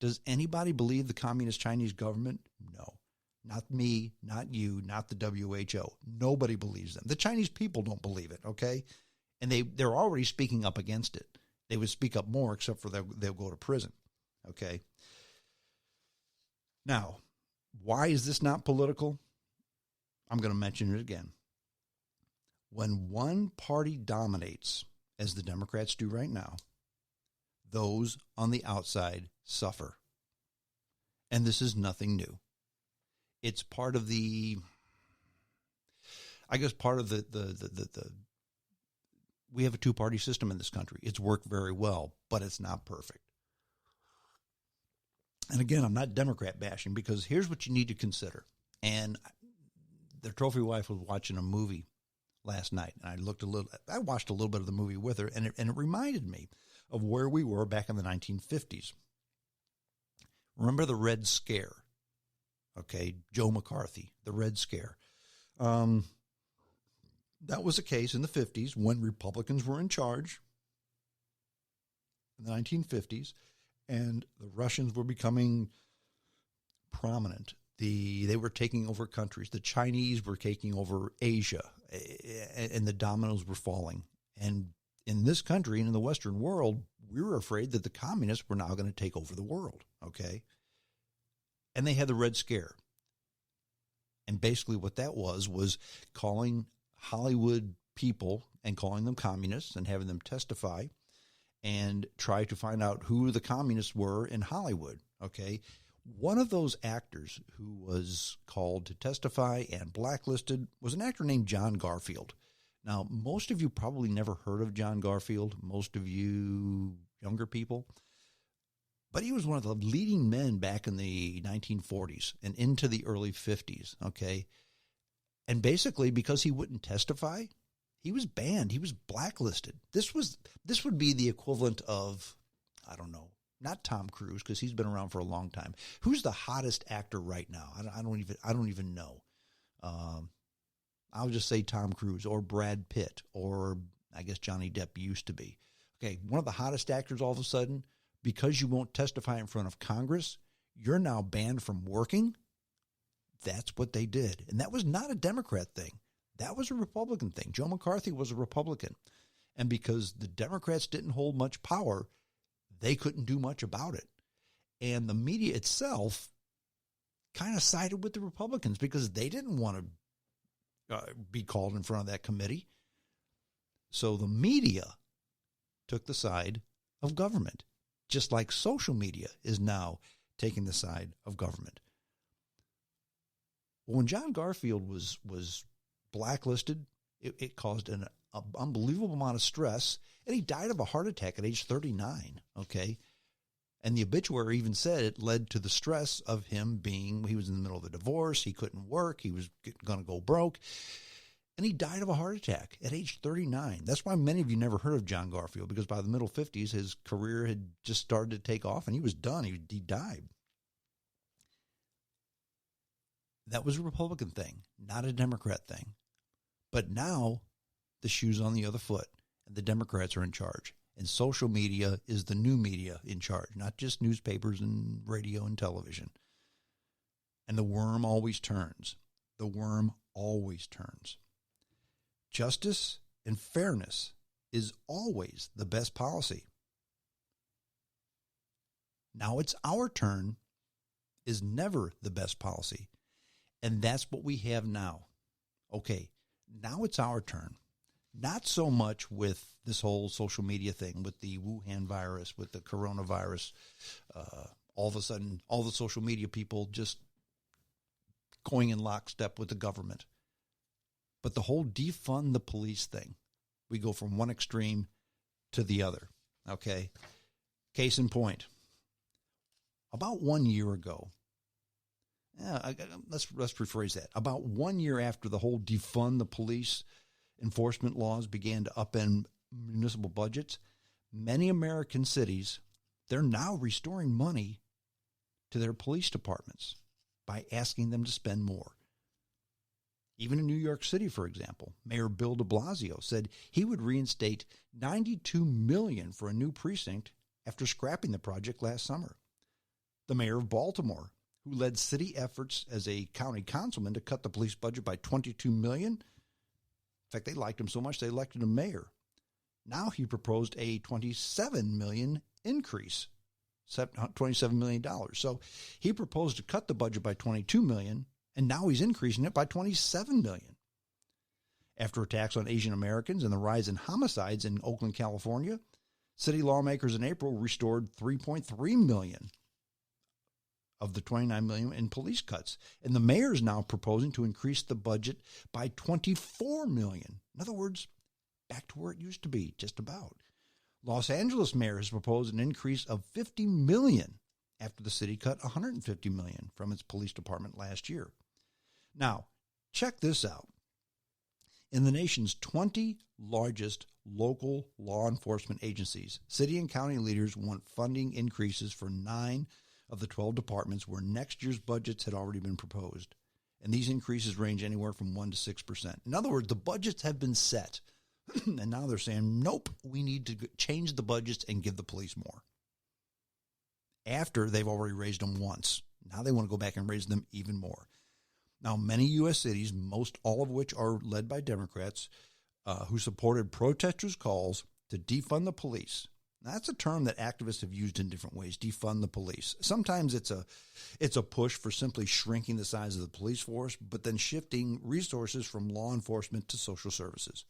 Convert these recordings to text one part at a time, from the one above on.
Does anybody believe the Communist Chinese government? No. Not me, not you, not the WHO. Nobody believes them. The Chinese people don't believe it, okay? And they're already speaking up against it. They would speak up more, except for they'll go to prison, okay? Now, why is this not political? I'm going to mention it again. When one party dominates, as the Democrats do right now, those on the outside suffer. And this is nothing new. It's part of the we have a two-party system in this country. It's worked very well, but it's not perfect. And again, I'm not Democrat bashing, because here's what you need to consider. And the trophy wife was watching a movie last night, and I watched a little bit of the movie with her, and it reminded me of where we were back in the 1950s. Remember the Red Scare? Okay, Joe McCarthy, the Red Scare. That was a case in the 50s when Republicans were in charge in the 1950s, and the Russians were becoming prominent. They were taking over countries. The Chinese were taking over Asia, and the dominoes were falling. And in this country and in the Western world, we were afraid that the communists were now going to take over the world, okay? And they had the Red Scare. And basically what that was calling Hollywood people and calling them communists and having them testify and try to find out who the communists were in Hollywood, okay? One of those actors who was called to testify and blacklisted was an actor named John Garfield. Now, most of you probably never heard of John Garfield, most of you younger people, but he was one of the leading men back in the 1940s and into the early 50s, okay? And basically, because he wouldn't testify, he was banned. He was blacklisted. This would be the equivalent of, I don't know, not Tom Cruise, because he's been around for a long time. Who's the hottest actor right now? I don't even know. I'll just say Tom Cruise or Brad Pitt, or I guess Johnny Depp used to be. Okay, one of the hottest actors all of a sudden, because you won't testify in front of Congress, you're now banned from working. That's what they did. And that was not a Democrat thing. That was a Republican thing. Joe McCarthy was a Republican. And because the Democrats didn't hold much power, they couldn't do much about it. And the media itself kind of sided with the Republicans because they didn't want to be called in front of that committee. So the media took the side of government, just like social media is now taking the side of government. Well, when John Garfield was blacklisted, it caused an unbelievable amount of stress, and he died of a heart attack at age 39, okay? And the obituary even said it led to the stress of he was in the middle of a divorce, he couldn't work, he was going to go broke, and he died of a heart attack at age 39. That's why many of you never heard of John Garfield, because by the middle 50s, his career had just started to take off, and he was done. He died. That was a Republican thing, not a Democrat thing. But now the shoe's on the other foot, and the Democrats are in charge. And social media is the new media in charge, not just newspapers and radio and television. And the worm always turns. The worm always turns. Justice and fairness is always the best policy. Now it's our turn is never the best policy. And that's what we have now. Okay, now it's our turn. Not so much with this whole social media thing, with the Wuhan virus, with the coronavirus. All of a sudden, all the social media people just going in lockstep with the government. But the whole defund the police thing, we go from one extreme to the other. Okay? Case in point. About 1 year ago, let's rephrase that. About 1 year after the whole defund the police enforcement laws began to upend municipal budgets, many American cities, they're now restoring money to their police departments by asking them to spend more. Even in New York City, for example, Mayor Bill de Blasio said he would reinstate $92 million for a new precinct after scrapping the project last summer. The mayor of Baltimore, who led city efforts as a county councilman to cut the police budget by $22 million. In fact, they liked him so much they elected him mayor. Now he proposed a $27 million increase, $27 million. So he proposed to cut the budget by $22 million, and now he's increasing it by $27 million. After attacks on Asian Americans and the rise in homicides in Oakland, California, city lawmakers in April restored $3.3 million of the $29 million in police cuts. And the mayor is now proposing to increase the budget by $24 million. In other words, back to where it used to be, just about. Los Angeles mayor has proposed an increase of $50 million after the city cut $150 million from its police department last year. Now, check this out. In the nation's 20 largest local law enforcement agencies, city and county leaders want funding increases for 9 of the 12 departments where next year's budgets had already been proposed. And these increases range anywhere from 1% to 6%. In other words, the budgets have been set. And now they're saying, nope, we need to change the budgets and give the police more. After they've already raised them once. Now they want to go back and raise them even more. Now, many U.S. cities, most all of which are led by Democrats, who supported protesters' calls to defund the police. Now, that's a term that activists have used in different ways, defund the police. Sometimes it's a push for simply shrinking the size of the police force, but then shifting resources from law enforcement to social services.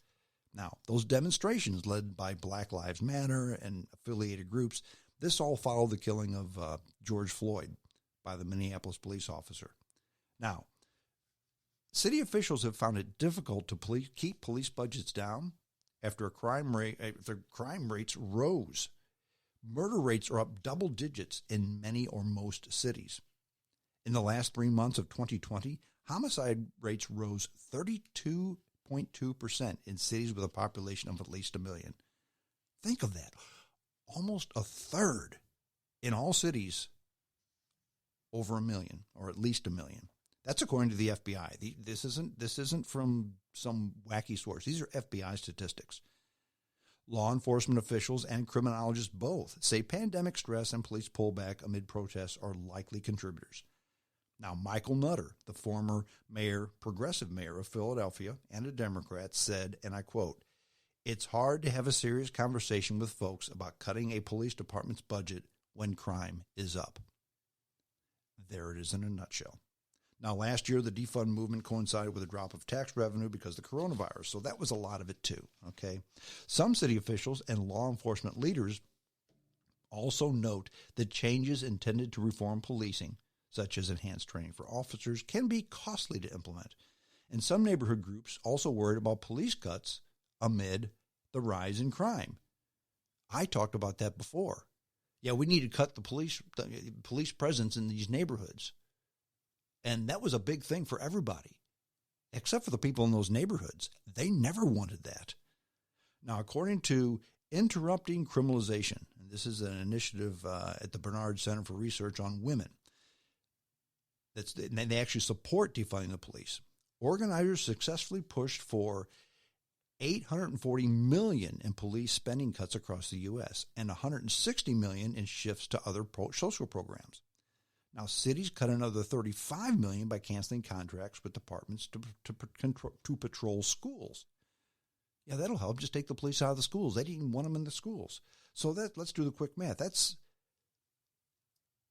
Now, those demonstrations led by Black Lives Matter and affiliated groups, this all followed the killing of George Floyd by the Minneapolis police officer. Now, city officials have found it difficult to keep police budgets down after crime rates rose. Murder rates are up double digits in many or most cities. In the last 3 months of 2020, homicide rates rose 32.2% in cities with a population of at least 1 million. Think of that. Almost a third in all cities over 1 million, or at least 1 million. That's according to the FBI. This isn't from some wacky source. These are FBI statistics. Law enforcement officials and criminologists both say pandemic stress and police pullback amid protests are likely contributors. Now, Michael Nutter, the former progressive mayor of Philadelphia and a Democrat, said, and I quote, "It's hard to have a serious conversation with folks about cutting a police department's budget when crime is up." There it is in a nutshell. Now, last year, the defund movement coincided with a drop of tax revenue because of the coronavirus, so that was a lot of it too, okay? Some city officials and law enforcement leaders also note that changes intended to reform policing, such as enhanced training for officers, can be costly to implement. And some neighborhood groups also worried about police cuts amid the rise in crime. I talked about that before. Yeah, we need to cut the police presence in these neighborhoods. And that was a big thing for everybody, except for the people in those neighborhoods. They never wanted that. Now, according to Interrupting Criminalization, and this is an initiative at the Bernard Center for Research on Women, they actually support defunding the police. Organizers successfully pushed for $840 million in police spending cuts across the U.S. and $160 million in shifts to other social programs. Now, cities cut another $35 million by canceling contracts with departments to patrol schools. Yeah, that'll help. Just take the police out of the schools. They didn't even want them in the schools. So let's do the quick math. That's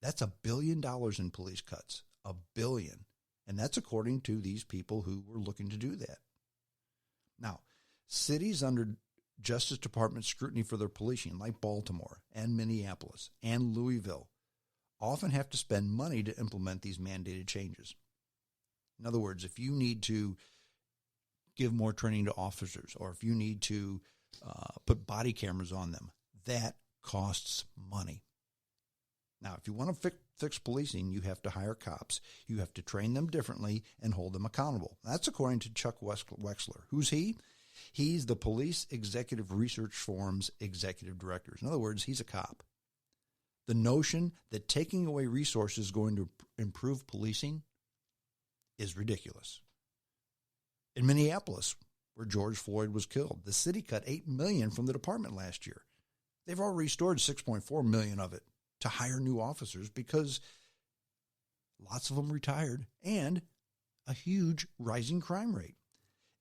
$1 billion in police cuts. $1 billion. And that's according to these people who were looking to do that. Now, cities under Justice Department scrutiny for their policing, like Baltimore and Minneapolis and Louisville, often have to spend money to implement these mandated changes. In other words, if you need to give more training to officers, or if you need to put body cameras on them, that costs money. Now, if you want to fix policing, you have to hire cops. You have to train them differently and hold them accountable. That's according to Chuck Wexler. Who's he? He's the Police Executive Research Forum's executive director. In other words, he's a cop. The notion that taking away resources is going to improve policing is ridiculous. In Minneapolis, where George Floyd was killed, the city cut $8 million from the department last year. They've already restored $6.4 million of it to hire new officers because lots of them retired, and a huge rising crime rate.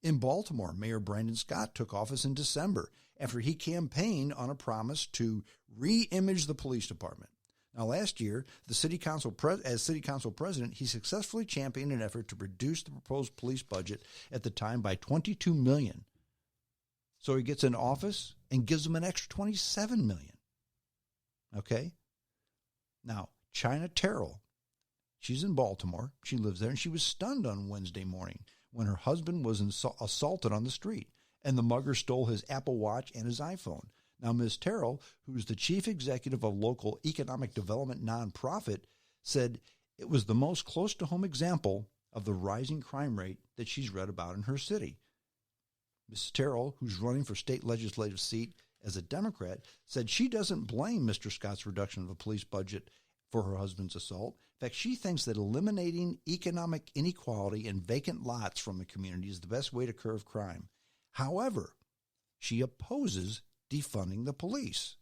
In Baltimore, Mayor Brandon Scott took office in December after he campaigned on a promise to re-image the police department. Now, last year, as city council president, he successfully championed an effort to reduce the proposed police budget at the time by $22 million. So he gets in office and gives them an extra $27 million. Okay? Now, China Terrell, she's in Baltimore. She lives there, and she was stunned on Wednesday morning when her husband was assaulted on the street, and the mugger stole his Apple Watch and his iPhone. Now, Ms. Terrell, who's the chief executive of a local economic development nonprofit, said it was the most close-to-home example of the rising crime rate that she's read about in her city. Ms. Terrell, who's running for state legislative seat as a Democrat, said she doesn't blame Mr. Scott's reduction of the police budget for her husband's assault. In fact, she thinks that eliminating economic inequality and vacant lots from the community is the best way to curb crime. However, she opposes defunding the police.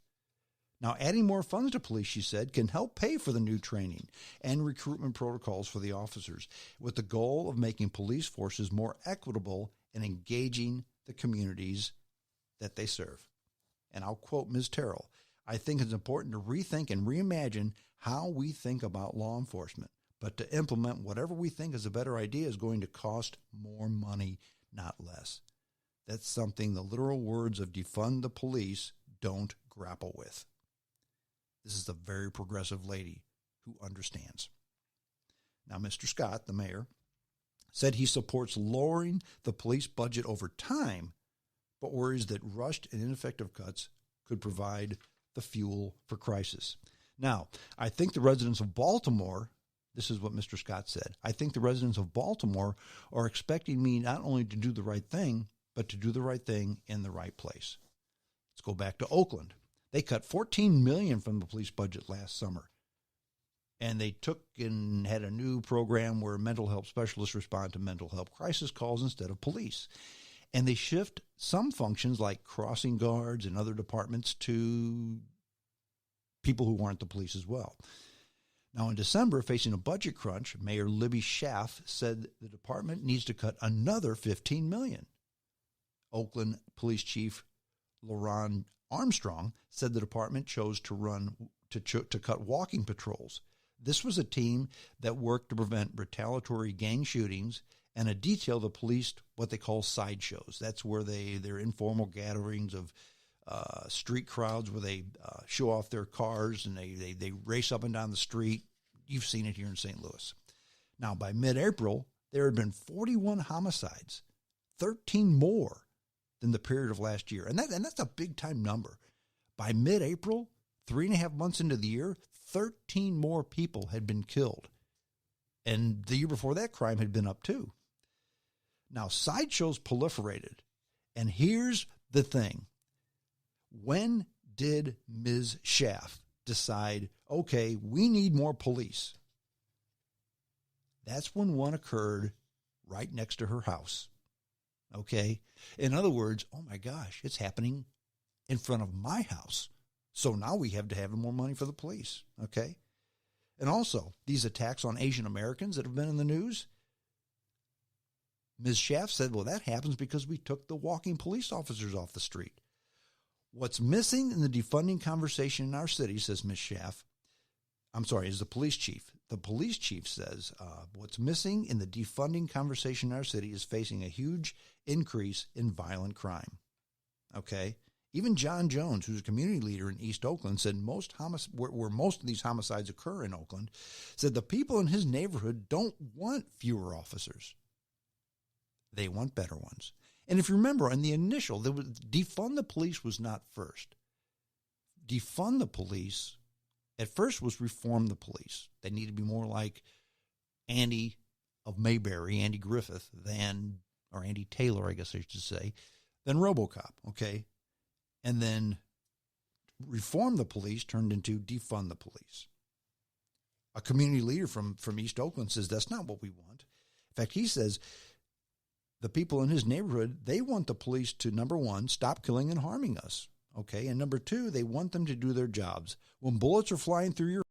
Now, adding more funds to police, she said, can help pay for the new training and recruitment protocols for the officers, with the goal of making police forces more equitable and engaging the communities that they serve. And I'll quote Ms. Terrell, I think it's important to rethink and reimagine how we think about law enforcement, but to implement whatever we think is a better idea is going to cost more money, not less. That's something the literal words of defund the police don't grapple with. This is a very progressive lady who understands. Now, Mr. Scott, the mayor, said he supports lowering the police budget over time, but worries that rushed and ineffective cuts could provide the fuel for crisis. Now, I think the residents of Baltimore, this is what Mr. Scott said, I think the residents of Baltimore are expecting me not only to do the right thing, but to do the right thing in the right place. Let's go back to Oakland. They cut $14 million from the police budget last summer. And they took and had a new program where mental health specialists respond to mental health crisis calls instead of police. And they shift some functions like crossing guards and other departments to people who aren't the police as well. Now, in December, facing a budget crunch, Mayor Libby Schaaf said the department needs to cut another $15 million. Oakland Police Chief LaRon Armstrong said the department chose to cut walking patrols. This was a team that worked to prevent retaliatory gang shootings and a detail that policed what they call sideshows. That's where they're informal gatherings of street crowds where they show off their cars and they race up and down the street. You've seen it here in St. Louis. Now, by mid-April, there had been 41 homicides, 13 more than the period of last year. And that's a big-time number. By mid-April, 3.5 months into the year, 13 more people had been killed. And the year before that, crime had been up too. Now, sideshows proliferated. And here's the thing. When did Ms. Schaaf decide, okay, we need more police? That's when one occurred right next to her house. Okay? In other words, oh my gosh, it's happening in front of my house. So now we have to have more money for the police. Okay? And also, these attacks on Asian Americans that have been in the news, Ms. Schaaf said, well, that happens because we took the walking police officers off the street. What's missing in the defunding conversation in our city, says Ms. Schaaf, is the police chief. The police chief says what's missing in the defunding conversation in our city is facing a huge increase in violent crime. Okay? Even John Jones, who's a community leader in East Oakland, said where most of these homicides occur in Oakland, said the people in his neighborhood don't want fewer officers. They want better ones. And if you remember, in the initial, defund the police was not first. Defund the police, at first, was reform the police. They need to be more like Andy of Mayberry, Andy Griffith, or Andy Taylor, I guess I should say, than RoboCop, okay? And then reform the police turned into defund the police. A community leader from East Oakland says that's not what we want. In fact, he says the people in his neighborhood, they want the police to, number one, stop killing and harming us, okay? And number two, they want them to do their jobs. When bullets are flying through your